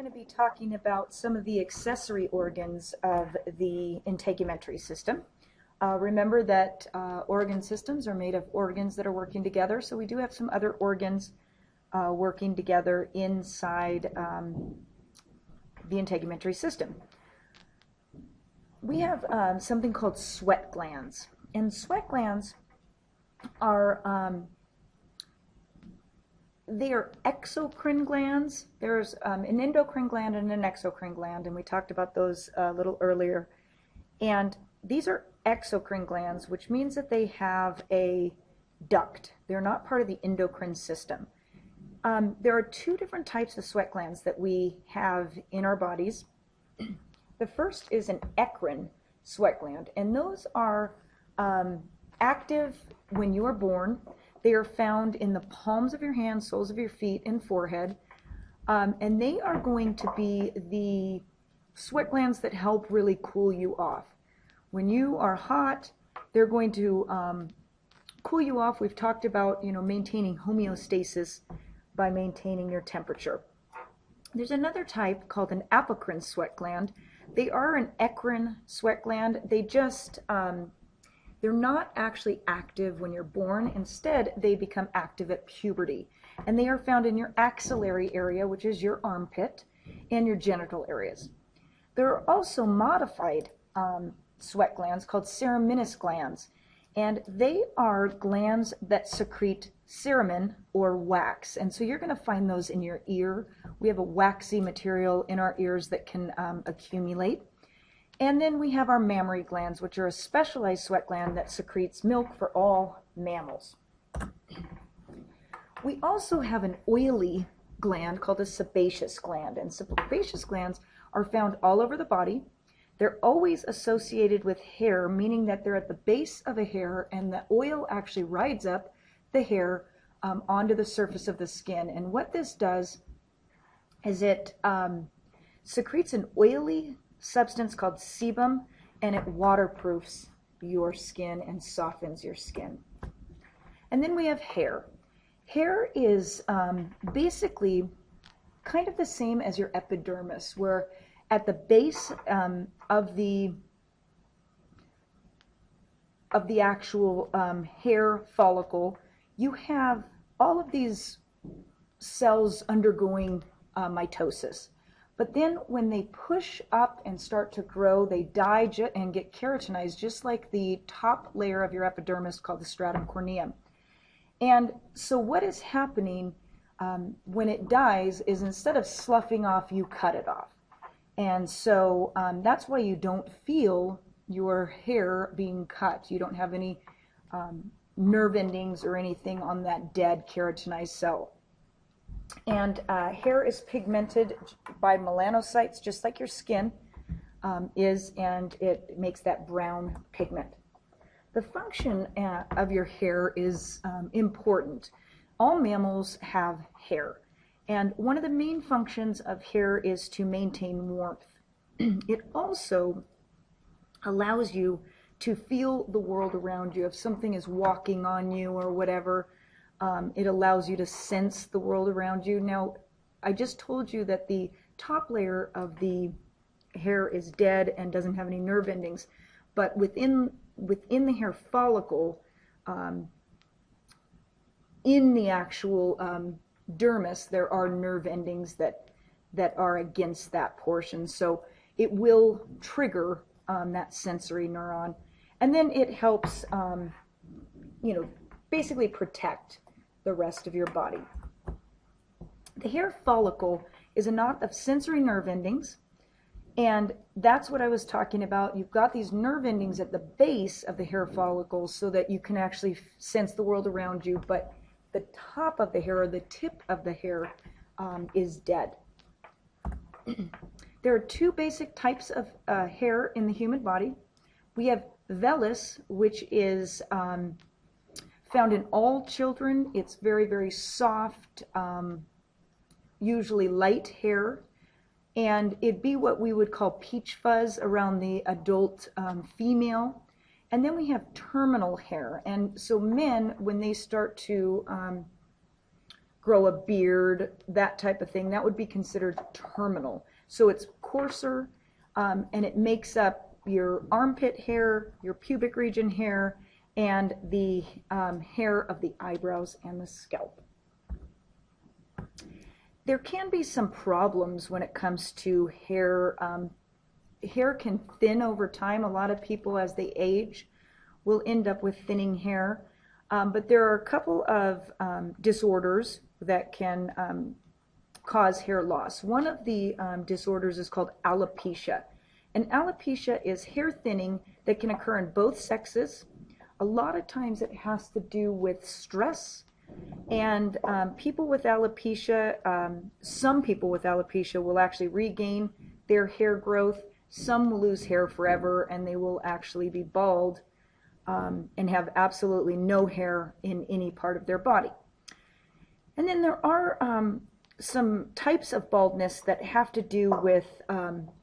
going to be talking about some of the accessory organs of the integumentary system. Remember that organ systems are made of organs that are working together, so we do have some other organs working together inside the integumentary system. We have something called sweat glands, and sweat glands are they are exocrine glands. There's an endocrine gland and an exocrine gland, and we talked about those a little earlier. And these are exocrine glands, which means that they have a duct. They're not part of the endocrine system. There are two different types of sweat glands that we have in our bodies. The first is an eccrine sweat gland, and those are active when you are born. They are found in the palms of your hands, soles of your feet, and forehead. And they are going to be the sweat glands that help really cool you off. When you are hot, they're going to cool you off. We've talked about, maintaining homeostasis by maintaining your temperature. There's another type called an apocrine sweat gland. They are an eccrine sweat gland. They just they're not actually active when you're born. Instead, they become active at puberty. And they are found in your axillary area, which is your armpit, and your genital areas. There are also modified sweat glands called ceruminous glands. And they are glands that secrete cerumen or wax. And so you're going to find those in your ear. We have a waxy material in our ears that can accumulate. And then we have our mammary glands, which are a specialized sweat gland that secretes milk for all mammals. We also have an oily gland called a sebaceous gland, and sebaceous glands are found all over the body. They're always associated with hair, meaning that they're at the base of a hair, and the oil actually rides up the hair onto the surface of the skin. And what this does is it secretes an oily substance called sebum, and it waterproofs your skin and softens your skin. And then we have hair. Hair is basically kind of the same as your epidermis, where at the base of the actual hair follicle, you have all of these cells undergoing mitosis. But then when they push up and start to grow, they die and get keratinized, just like the top layer of your epidermis called the stratum corneum. And so what is happening when it dies is, instead of sloughing off, you cut it off. And so that's why you don't feel your hair being cut. You don't have any nerve endings or anything on that dead keratinized cell. And hair is pigmented by melanocytes, just like your skin is, and it makes that brown pigment. The function of your hair is important. All mammals have hair, and one of the main functions of hair is to maintain warmth. It also allows you to feel the world around you. If something is walking on you or whatever, it allows you to sense the world around you. Now, I just told you that the top layer of the hair is dead and doesn't have any nerve endings, but within the hair follicle, in the actual dermis, there are nerve endings that are against that portion. So it will trigger that sensory neuron, and then it helps, basically protect the rest of your body. The hair follicle is a knot of sensory nerve endings, and that's what I was talking about. You've got these nerve endings at the base of the hair follicle so that you can actually sense the world around you, but the top of the hair, or the tip of the hair, is dead. There are two basic types of hair in the human body. We have vellus, which is found in all children. It's very, very soft, usually light hair, and it'd be what we would call peach fuzz around the adult female. And then we have terminal hair, and so men, when they start to grow a beard, that type of thing, that would be considered terminal. So it's coarser, and it makes up your armpit hair, your pubic region hair, and the hair of the eyebrows and the scalp. There can be some problems when it comes to hair. Hair can thin over time. A lot of people, as they age, will end up with thinning hair. But there are a couple of disorders that can cause hair loss. One of the disorders is called alopecia. And alopecia is hair thinning that can occur in both sexes. A lot of times it has to do with stress. And people with alopecia, some people with alopecia will actually regain their hair growth. Some will lose hair forever, and they will actually be bald and have absolutely no hair in any part of their body. And then there are some types of baldness that have to do with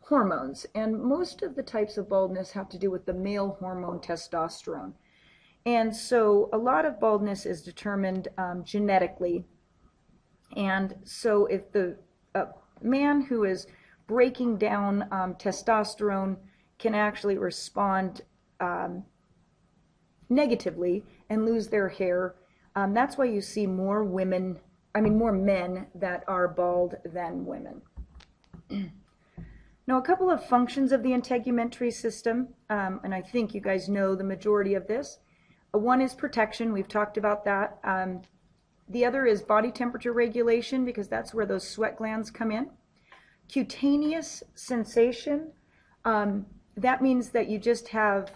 hormones. And most of the types of baldness have to do with the male hormone testosterone. And so a lot of baldness is determined genetically. And so if the man who is breaking down testosterone can actually respond negatively and lose their hair, that's why you see more men that are bald than women. Now, a couple of functions of the integumentary system, and I think you guys know the majority of this. One is protection. We've talked about that. The other is body temperature regulation, because that's where those sweat glands come in. Cutaneous sensation, that means that you just have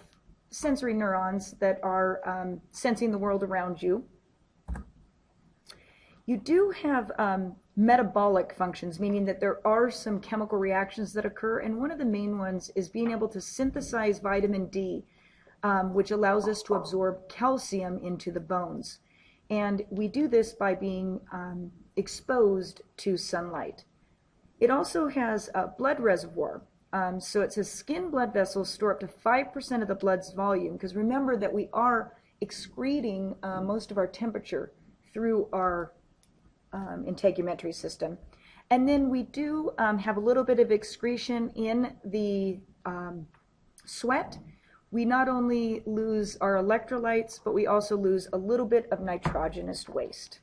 sensory neurons that are sensing the world around you. You do have metabolic functions, meaning that there are some chemical reactions that occur, and one of the main ones is being able to synthesize vitamin D, which allows us to absorb calcium into the bones. And we do this by being exposed to sunlight. It also has a blood reservoir. So it says skin blood vessels store up to 5% of the blood's volume, because remember that we are excreting most of our temperature through our integumentary system. And then we do have a little bit of excretion in the sweat. We not only lose our electrolytes, but we also lose a little bit of nitrogenous waste.